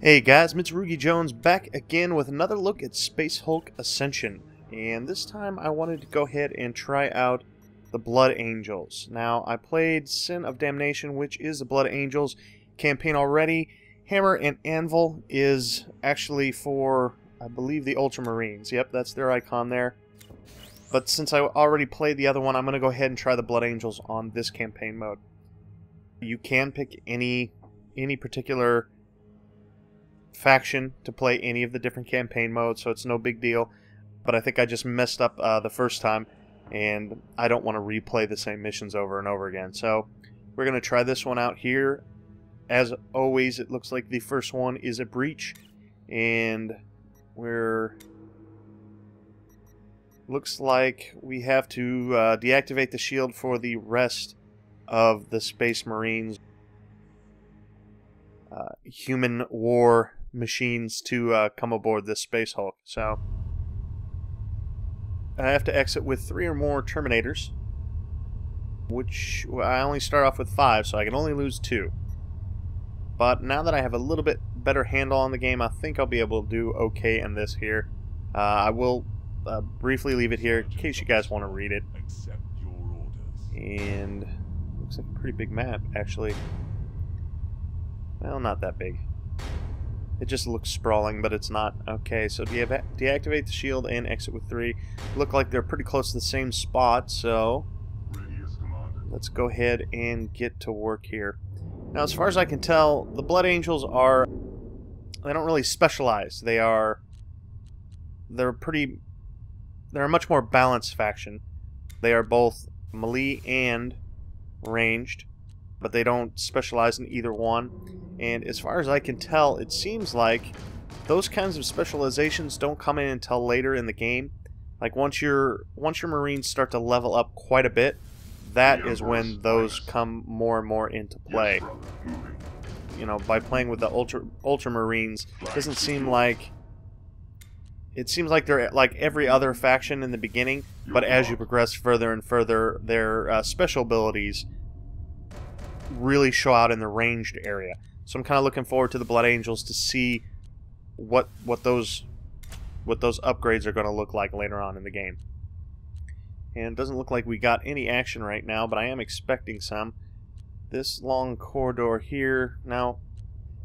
Hey guys, Mitsurugi Jones back again with another look at Space Hulk Ascension. And this time I wanted to go ahead and try out the Blood Angels. Now, I played Sin of Damnation, which is the Blood Angels campaign already. Hammer and Anvil is actually for, I believe, the Ultramarines. Yep, that's their icon there. But since I already played the other one, I'm going to go ahead and try the Blood Angels on this campaign mode. You can pick any particular faction to play any of the different campaign modes, so it's no big deal. But I think I just messed up the first time, and I don't want to replay the same missions over and over again. So we're going to try this one out here. As always, it looks like the first one is a breach, and looks like we have to deactivate the shield for the rest of the Space Marines human war machines to come aboard this Space Hulk. So I have to exit with 3 or more Terminators, which I only start off with 5, so I can only lose 2. But now that I have a little bit better handle on the game, I think I'll be able to do okay in this here. I will briefly leave it here in case you guys want to read it. And looks like a pretty big map, actually. Well, not that big. It just looks sprawling, but it's not. Okay, so deactivate the shield and exit with 3. Look like they're pretty close to the same spot, so let's go ahead and get to work here. Now, as far as I can tell, the Blood Angels they don't really specialize. They're a much more balanced faction. They are both melee and ranged, but they don't specialize in either one. And as far as I can tell, it seems like those kinds of specializations don't come in until later in the game. Like once your Marines start to level up quite a bit, that is when those come more and more into play. You know, by playing with the Ultramarines, it seems like they're like every other faction in the beginning, but as you progress further and further, their special abilities really show out in the ranged area. So I'm kind of looking forward to the Blood Angels to see what those upgrades are going to look like later on in the game. And it doesn't look like we got any action right now, but I am expecting some. This long corridor here. Now,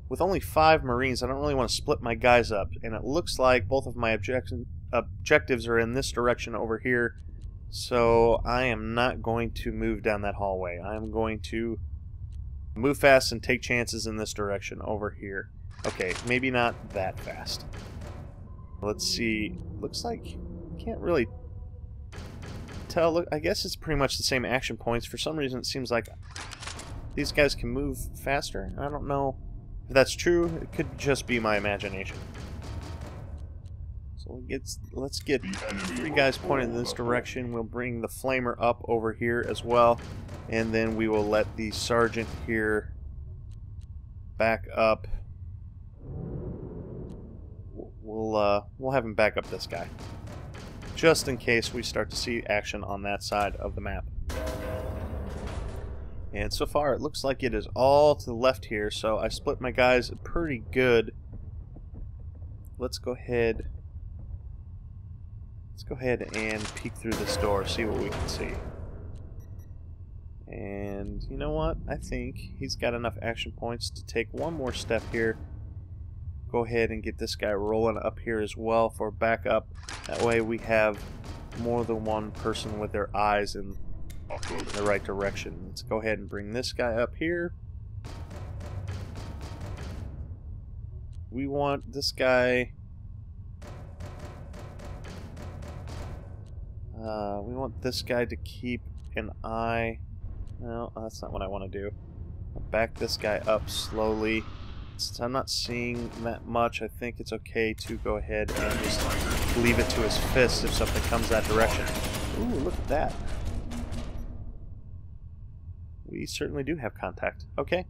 with only 5 Marines, I don't really want to split my guys up, and it looks like both of my objectives are in this direction over here. So I am not going to move down that hallway. I am going to move fast and take chances in this direction over here. Okay, maybe not that fast. Let's see. Looks like can't really tell. Look, I guess it's pretty much the same action points. For some reason, it seems like these guys can move faster. I don't know if that's true. It could just be my imagination. So let's get 3 guys pointed in this direction. We'll bring the flamer up over here as well, and then we will let the sergeant here back up. We'll have him back up this guy, just in case we start to see action on that side of the map. And so far, it looks like it is all to the left here, so I split my guys pretty good. Let's go ahead and peek through this door, see what we can see. And you know what? I think he's got enough action points to take one more step here. Go ahead and get this guy rolling up here as well for backup. That way we have more than one person with their eyes in the right direction. Let's go ahead and bring this guy up here. We want this guy... we want this guy to keep an eye... No, that's not what I want to do. I'll back this guy up slowly. Since I'm not seeing that much, I think it's okay to go ahead and just leave it to his fist if something comes that direction. Ooh, look at that. We certainly do have contact. Okay.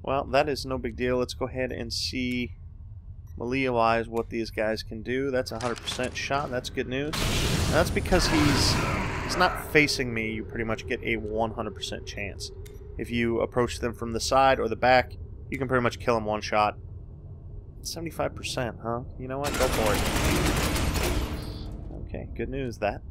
Well, that is no big deal. Let's go ahead and see melee-wise what these guys can do. That's a 100% shot. That's good news. Now, that's because he's not facing me. You pretty much get a 100% chance. If you approach them from the side or the back, you can pretty much kill him one shot. 75%, huh? You know what? Go for it. Okay, good news that.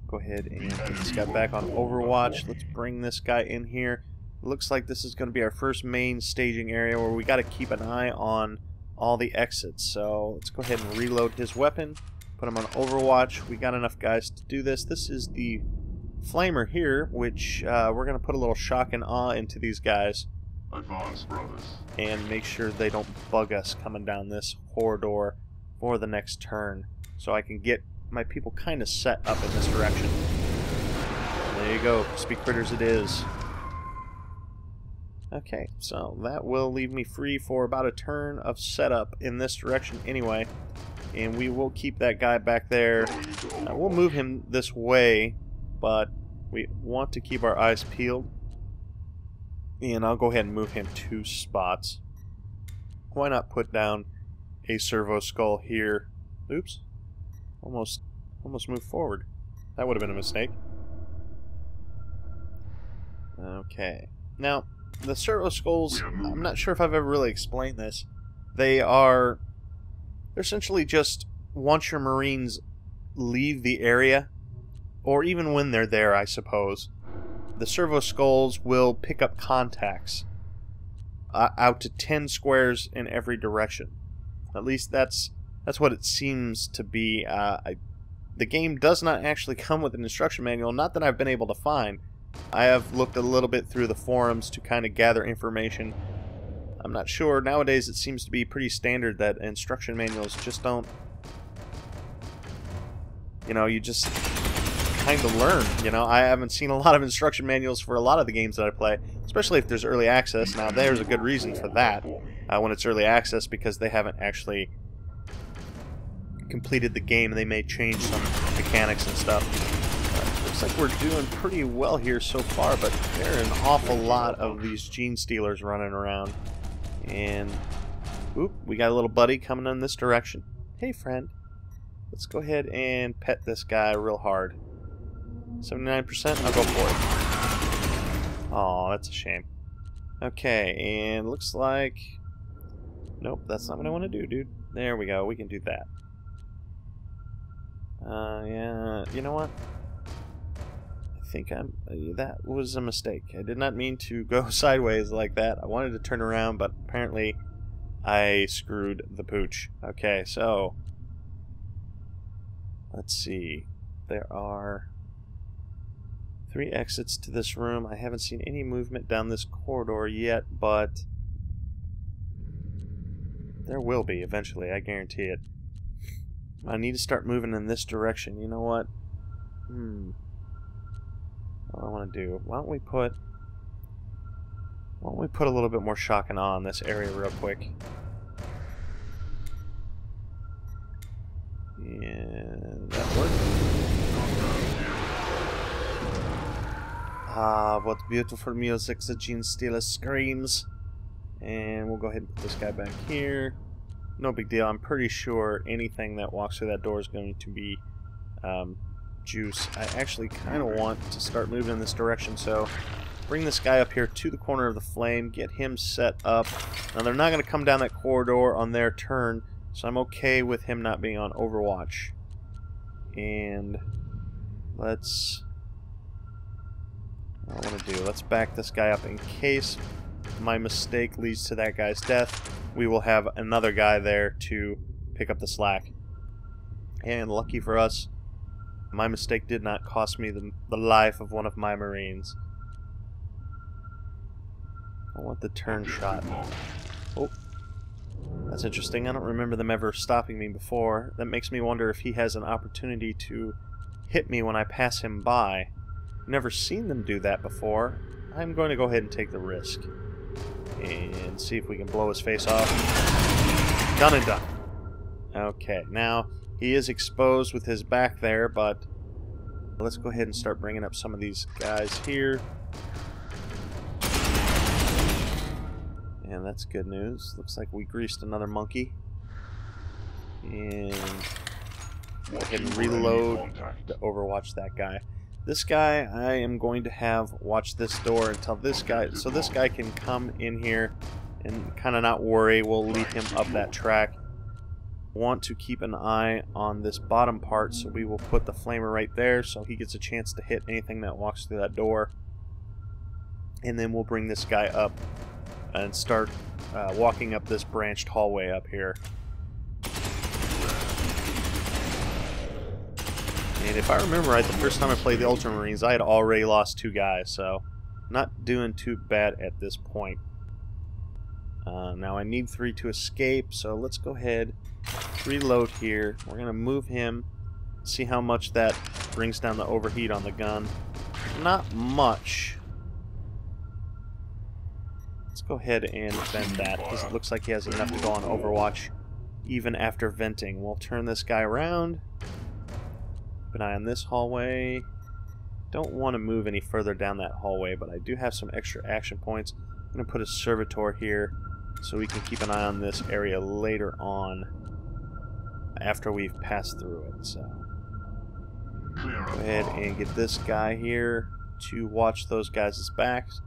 Go ahead and put this guy back on Overwatch. Let's bring this guy in here. Looks like this is going to be our first main staging area where we got to keep an eye on all the exits. So let's go ahead and reload his weapon. Put him on Overwatch. We got enough guys to do this. This is the Flamer here, which we're going to put a little shock and awe into these guys. Advance, brothers. And make sure they don't bug us coming down this corridor for the next turn. So I can get my people kind of set up in this direction. There you go. Speed critters it is. Okay, so that will leave me free for about a turn of setup in this direction anyway. And we will keep that guy back there. We'll move him this way, but we want to keep our eyes peeled. And I'll go ahead and move him 2 spots. Why not put down a servo skull here? Oops. Almost moved forward. That would have been a mistake. Okay. Now, the servo skulls, I'm not sure if I've ever really explained this. They're essentially just once your Marines leave the area, or even when they're there, I suppose, the servo skulls will pick up contacts out to 10 squares in every direction. At least that's what it seems to be. The game does not actually come with an instruction manual, not that I've been able to find. I have looked a little bit through the forums to kind of gather information. I'm not sure. Nowadays it seems to be pretty standard that instruction manuals just don't... You know, you just kind of learn. You know, I haven't seen a lot of instruction manuals for a lot of the games that I play, especially if there's early access. Now, there's a good reason for that when it's early access, because they haven't actually completed the game. They may change some mechanics and stuff. Looks like we're doing pretty well here so far, but there are an awful lot of these gene stealers running around. And, oop, we got a little buddy coming in this direction. Hey, friend. Let's go ahead and pet this guy real hard. 79%? I'll go for it. Aw, that's a shame. Okay, and looks like... Nope, that's not what I want to do, dude. There we go, we can do that. Yeah, you know what? I think that was a mistake. I did not mean to go sideways like that. I wanted to turn around, but apparently I screwed the pooch. Okay, so... Let's see. There are 3 exits to this room. I haven't seen any movement down this corridor yet, but there will be eventually, I guarantee it. I need to start moving in this direction. You know what? What do I want to do? Why don't we put a little bit more shock and awe in this area real quick? And that worked. Ah, what beautiful music the Gene Stealer screams. And we'll go ahead and put this guy back here. No big deal. I'm pretty sure anything that walks through that door is going to be juice. I actually kind of want to start moving in this direction, so bring this guy up here to the corner of the flame, get him set up. Now, they're not going to come down that corridor on their turn, so I'm okay with him not being on Overwatch. And let's... What I want to do, let's back this guy up in case my mistake leads to that guy's death. We will have another guy there to pick up the slack. And lucky for us, my mistake did not cost me the life of one of my Marines. I want the turn shot. Oh, that's interesting. I don't remember them ever stopping me before. That makes me wonder if he has an opportunity to hit me when I pass him by. Never seen them do that before. I'm going to go ahead and take the risk. And see if we can blow his face off. Done and done. Okay, now he is exposed with his back there, but let's go ahead and start bringing up some of these guys here. And that's good news. Looks like we greased another monkey. And go ahead and reload to overwatch that guy. This guy, I am going to have watch this door until this guy, so this guy can come in here and kind of not worry. We'll lead him up that track. Want to keep an eye on this bottom part, so we will put the flamer right there so he gets a chance to hit anything that walks through that door. And then we'll bring this guy up and start walking up this branched hallway up here. And if I remember right, the first time I played the Ultramarines, I had already lost 2 guys, so not doing too bad at this point. Now I need 3 to escape, so let's go ahead, reload here. We're going to move him, see how much that brings down the overheat on the gun. Not much. Let's go ahead and vent that, because it looks like he has enough to go on Overwatch even after venting. We'll turn this guy around. Keep an eye on this hallway. Don't want to move any further down that hallway, but I do have some extra action points. I'm going to put a servitor here so we can keep an eye on this area later on after we've passed through it. So go ahead and get this guy here to watch those guys' backs.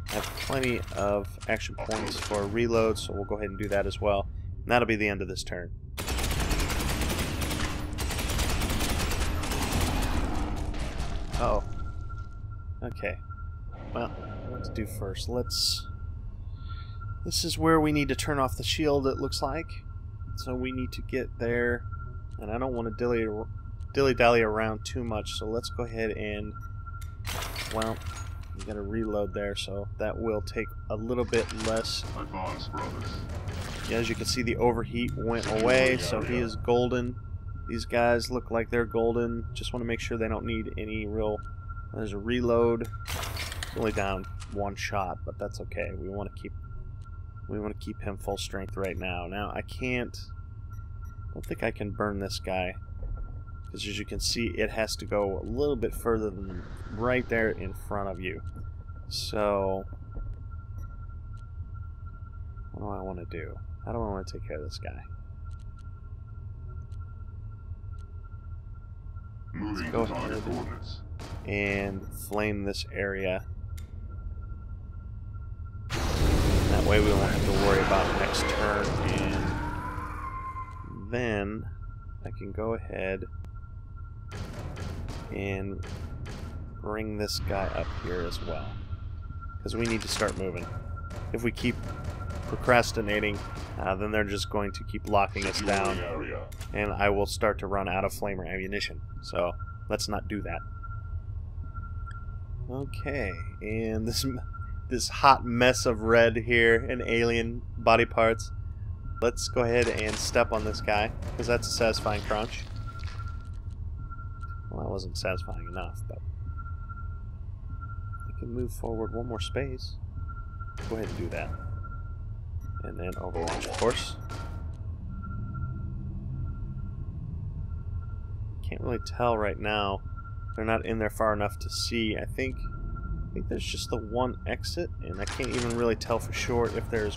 I have plenty of action points for reload, so we'll go ahead and do that as well. And that'll be the end of this turn. Uh-oh. Okay. Well, what to do first? This is where we need to turn off the shield, it looks like. So we need to get there. And I don't want to dilly-dally around too much, so let's go ahead and... Well, we gotta reload there, so that will take a little bit less. Yeah, as you can see, the overheat went away, so he is golden. These guys look like they're golden. Just want to make sure they don't need any real... There's a reload. Only down 1 shot, but that's okay. We want to keep him full strength right now. Now I don't think I can burn this guy, because as you can see, it has to go a little bit further than right there in front of you. So what do I want to do? How do I want to take care of this guy? Let's go ahead and flame this area. That way we won't have to worry about next turn. And then I can go ahead and bring this guy up here as well, because we need to start moving. If we keep procrastinating, then they're just going to keep locking us down, and I will start to run out of flamer ammunition. So let's not do that. Okay, and this hot mess of red here and alien body parts. Let's go ahead and step on this guy, because that's a satisfying crunch. Well, that wasn't satisfying enough, but I can move forward 1 more space. Go ahead and do that. And then Overwatch, of course. Can't really tell right now. They're not in there far enough to see. I think there's just the 1 exit, and I can't even really tell for sure if there's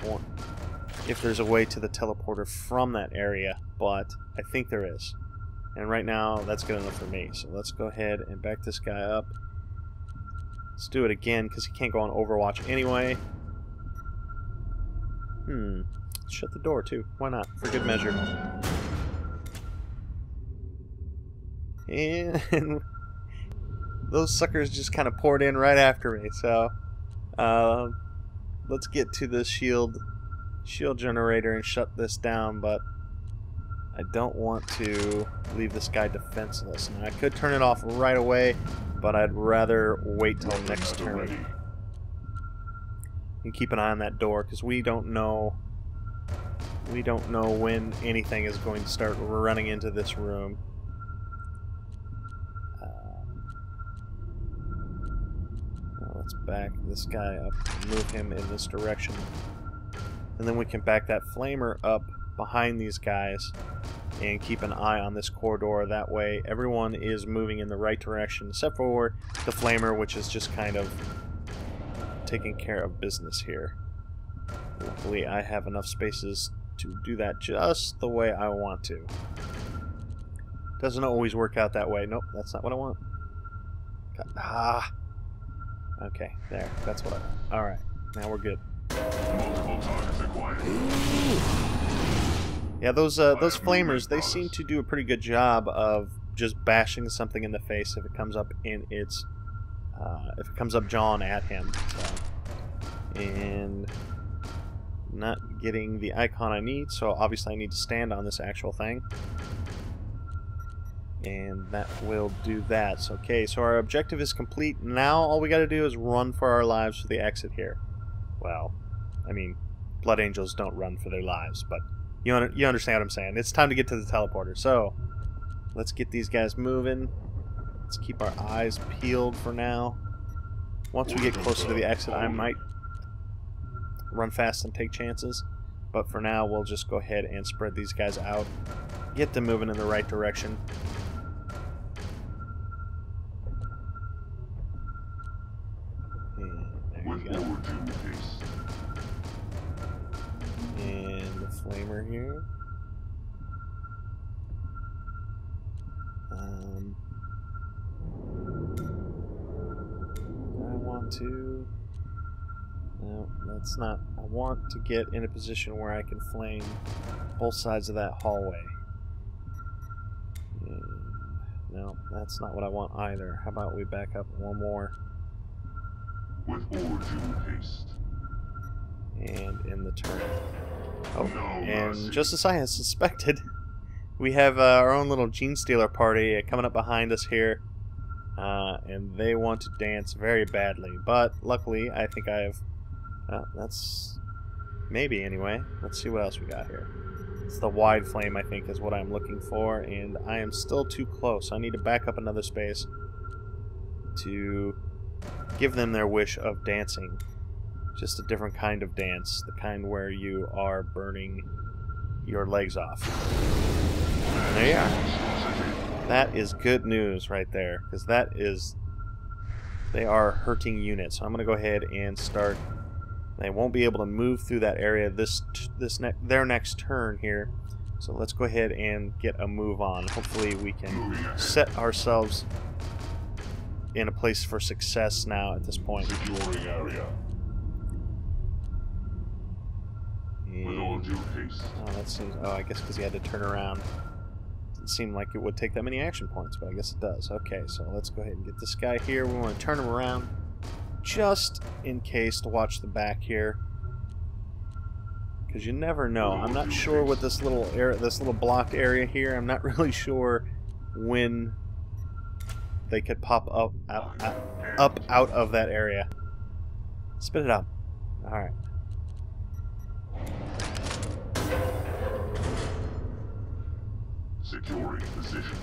a way to the teleporter from that area, but I think there is. And right now, that's good enough for me. So let's go ahead and back this guy up. Let's do it again, because he can't go on Overwatch anyway. Shut the door, too. Why not? For good measure. And those suckers just kind of poured in right after me, so let's get to the shield generator and shut this down, but I don't want to leave this guy defenseless. Now, I could turn it off right away, but I'd rather wait till next turn. And keep an eye on that door, because we don't know when anything is going to start running into this room. Let's back this guy up and move him in this direction. And then we can back that flamer up behind these guys and keep an eye on this corridor. That way everyone is moving in the right direction, except for the flamer, which is just kind of taking care of business here. Luckily, I have enough spaces to do that just the way I want to. Doesn't always work out that way. Nope, that's not what I want. Okay, there. That's what I want. Alright, now we're good. Yeah, those flamers, they seem to do a pretty good job of just bashing something in the face if it comes up in its if it comes up jawing at him. So. And not getting the icon I need, so obviously I need to stand on this actual thing. And that will do that. So, okay, so our objective is complete. Now all we got to do is run for our lives for the exit here. Well, I mean, Blood Angels don't run for their lives, but you understand what I'm saying. It's time to get to the teleporter. So, let's get these guys moving. Let's keep our eyes peeled for now. Once we get closer to the exit, I might run fast and take chances. But for now, we'll just go ahead and spread these guys out. Get them moving in the right direction. And there you go. And the flamer here. I want to... No, that's not... I want to get in a position where I can flame both sides of that hallway. And no, that's not what I want either. How about we back up one more? With all due haste. And in the turn. Oh, and just as I had suspected, we have our own little Gene Stealer party coming up behind us here. And they want to dance very badly. But luckily, I think I have... that's... maybe, anyway. Let's see what else we got here. It's the wide flame, I think, is what I'm looking for. And I am still too close. I need to back up another space to give them their wish of dancing. Just a different kind of dance. The kind where you are burning your legs off. And there you are. That is good news right there. Because that is... they are hurting units. So I'm going to go ahead and start... they won't be able to move through that area their next turn here. So let's go ahead and get a move on. Hopefully we can set ourselves in a place for success now at this point. And, oh, that seems... oh, I guess because he had to turn around. Didn't seem like it would take that many action points, but I guess it does. Okay, so let's go ahead and get this guy here. We want to turn him around just in case to watch the back here. Because you never know. I'm not sure what this little area, this little blocked area here, I'm not really sure when they could pop up out of that area. Spit it out. Alright. Securing position.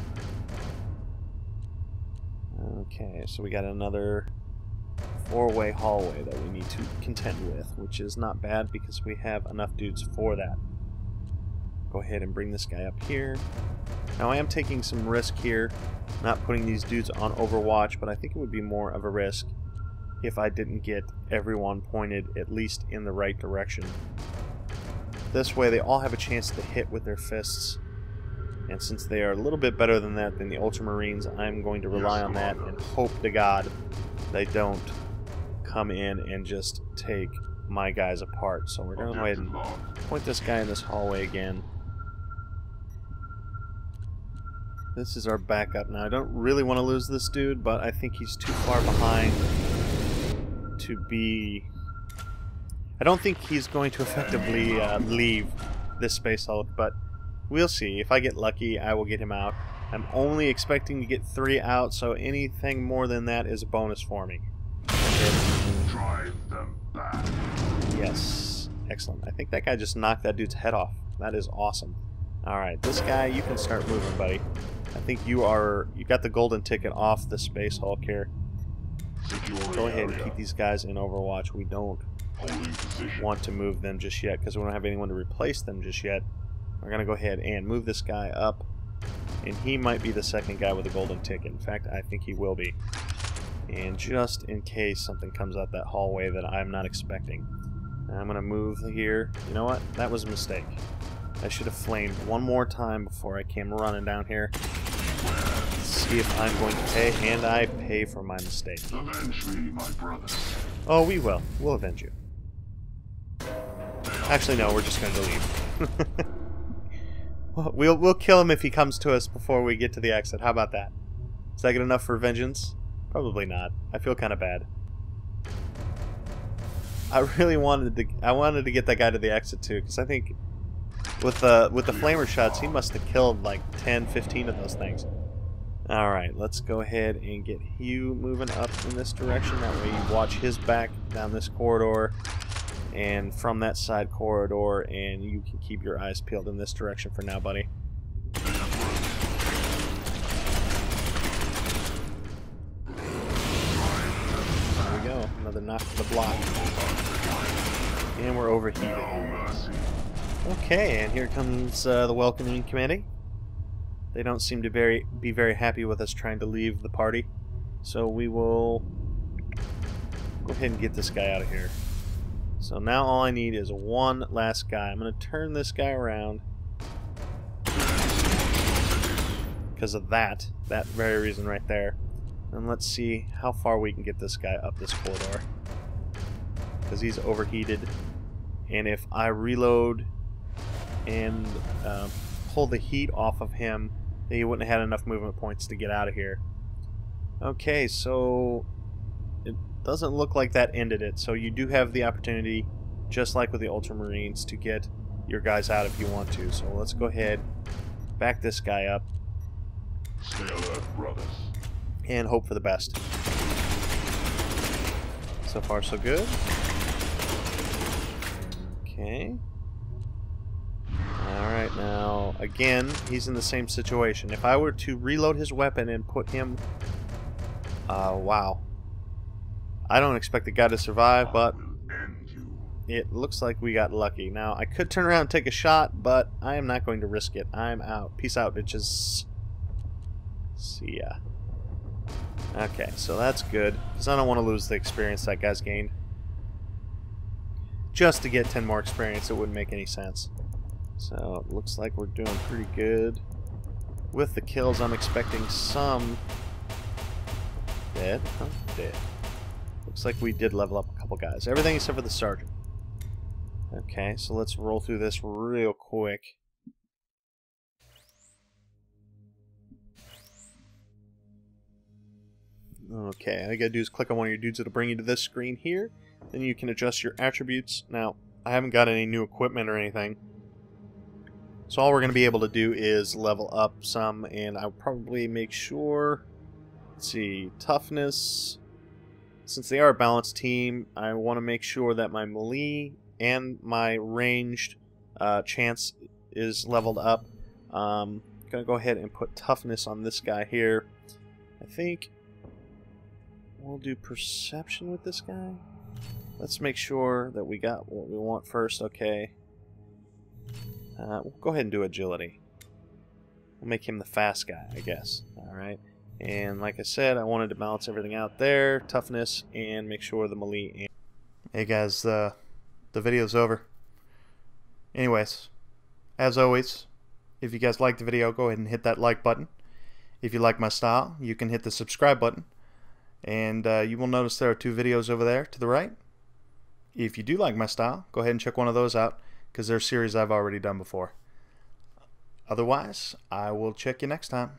Okay, so we got another four-way hallway that we need to contend with, which is not bad because we have enough dudes for that. Go ahead and bring this guy up here. Now I am taking some risk here, not putting these dudes on Overwatch, but I think it would be more of a risk if I didn't get everyone pointed at least in the right direction. This way they all have a chance to hit with their fists, and since they are a little bit better than that than the Ultramarines, I'm going to rely on that and hope to God they don't come in and just take my guys apart. So we're going to go ahead and point this guy in this hallway again. This is our backup. Now I don't really want to lose this dude, but I think he's too far behind to be... I don't think he's going to effectively leave this Space Hulk, but we'll see. If I get lucky, I will get him out. I'm only expecting to get 3 out, so anything more than that is a bonus for me. Drive them back. Yes. Excellent. I think that guy just knocked that dude's head off. That is awesome. Alright, this guy, you can start moving, buddy. I think you got the golden ticket off the Space Hulk here. Go ahead and keep these guys in Overwatch. We don't want to move them just yet because we don't have anyone to replace them just yet. We're going to go ahead and move this guy up, and he might be the second guy with a golden ticket. In fact, I think he will be. And just in case something comes out that hallway that I'm not expecting, I'm going to move here. You know what? That was a mistake. I should have flamed one more time before I came running down here. Let's see if I'm going to pay, and I pay for my mistake. Avenge me, my brothers. Oh, we will. We'll avenge you. Actually, no, we're just going to leave. We'll kill him if he comes to us before we get to the exit. How about that? Is that good enough for vengeance? Probably not. I feel kind of bad. I really wanted to get that guy to the exit too, because I think with the flamer shots, he must have killed like 10, 15 of those things. All right, let's go ahead and get Hugh moving up in this direction. That way you watch his back down this corridor and from that side corridor, and you can keep your eyes peeled in this direction for now, buddy. There we go. Another knock to the block. And we're overheated. Okay, and here comes the welcoming committee. They don't seem to be very happy with us trying to leave the party. So we will go ahead and get this guy out of here. So now all I need is one last guy. I'm going to turn this guy around because of that very reason right there. And let's see how far we can get this guy up this corridor, because he's overheated. And if I reload and pull the heat off of him, then he wouldn't have had enough movement points to get out of here. Okay, so it doesn't look like that ended it. So you do have the opportunity, just like with the Ultramarines, to get your guys out if you want to. So let's go ahead, back this guy up, Stay alert, brothers. and hope for the best. So far, so good. Okay. Alright, now, again, he's in the same situation. If I were to reload his weapon and put him... wow. I don't expect the guy to survive, but it looks like we got lucky. Now, I could turn around and take a shot, but I am not going to risk it. I'm out. Peace out, bitches. See ya. Okay, so that's good, because I don't want to lose the experience that guy's gained. Just to get 10 more experience, it wouldn't make any sense. So, it looks like we're doing pretty good. With the kills, I'm expecting some... Dead? Huh? Dead. Looks like we did level up a couple guys. Everything except for the sergeant. Okay, so let's roll through this real quick. Okay, all you gotta do is click on one of your dudes. It'll bring you to this screen here. Then you can adjust your attributes. Now, I haven't got any new equipment or anything, so all we're going to be able to do is level up some, and I'll probably make sure, let's see, toughness. Since they are a balanced team, I want to make sure that my melee and my ranged chance is leveled up. I'm going to go ahead and put toughness on this guy here. I think we'll do perception with this guy. Let's make sure that we got what we want first. Okay. We'll go ahead and do agility. We'll make him the fast guy, I guess. Alright. And like I said, I wanted to balance everything out there. Toughness, and make sure the melee. And hey guys, the video's over. Anyways, as always, if you guys liked the video, go ahead and hit that like button. If you like my style, you can hit the subscribe button. And you will notice there are 2 videos over there to the right. If you do like my style, go ahead and check one of those out, because they're series I've already done before. Otherwise, I will check you next time.